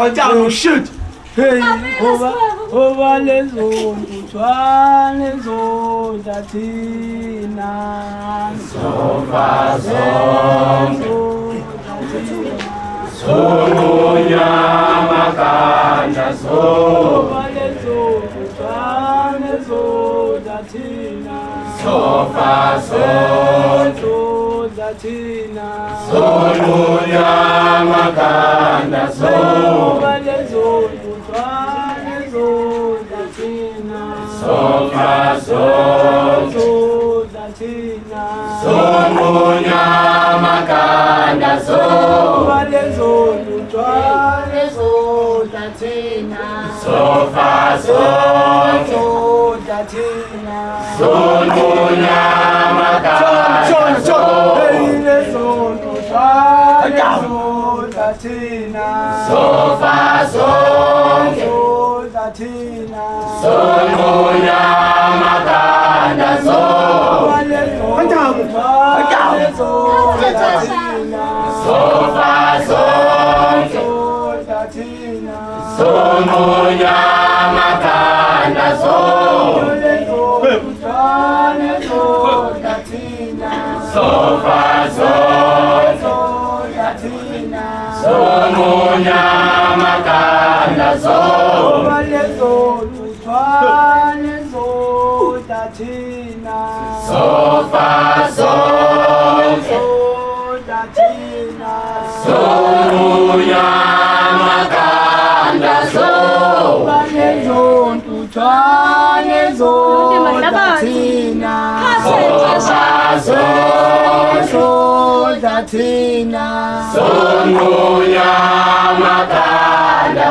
Oh shit. Hey, over lezo ntwana zodathina sofa sonya makanda over lezo ntwana zodathina sofa zodathina sonya makanda over lezo sofa sodathina somunya makanda solezo ntwana zodathina sofa sodathina somunya makanda solezo ntwana zodathina sofa sodathina somunya makanda zodathina sofa sodathina somunya makanda zodathina sofa sodathina somunya makanda zodathina sofa sodathina somunya makanda zodathina sodathina somunya makanda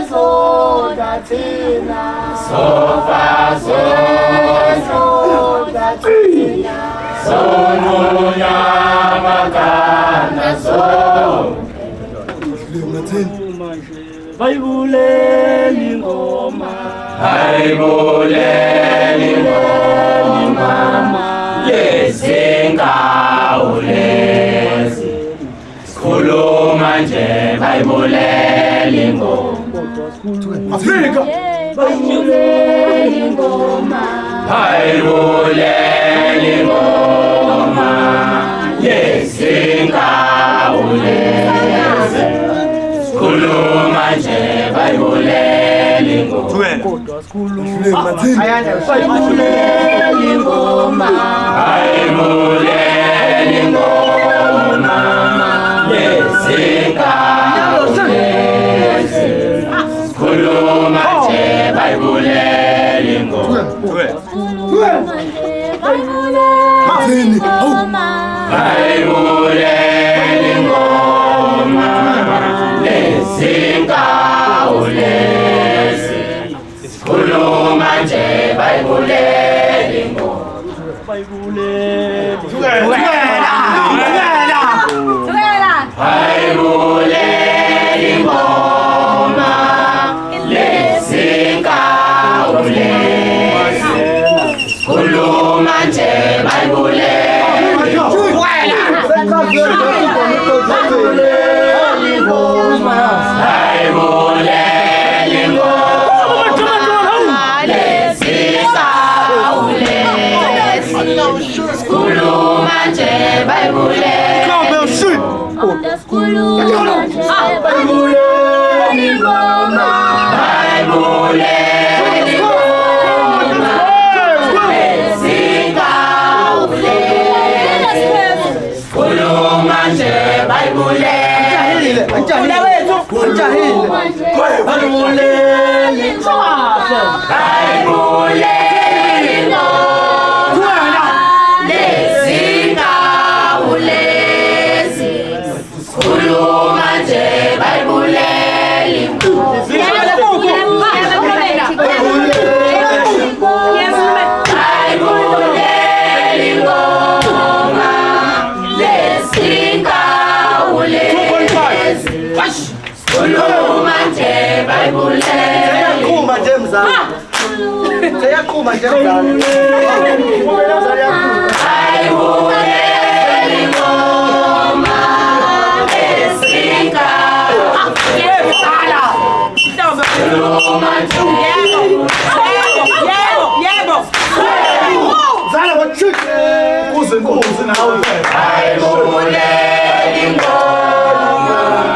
zodathina sofa sodathina somunya makanda bayibuleli ngoma lezingawulezi sikhuluma nje bayibuleli ngoma Afrika bayibuleli ngoma lezingawulezi sikhuluma nje bayibuleli ngoma bayibuleli ngoma lezingawulezi sikhuluma nje bayibuleli ngoma bayibuleli ngoma lezingawulezi sikhuluma nje bayibuleli ngoma bayibuleli ngoma lezingawulezi sikhuluma nje bayibuleli ngoma sikhuluma nje bayibuleli Sayakuma nje mzali. Ayibuleli ngoma Zala wachuki kuze nawe bayibulele ingoma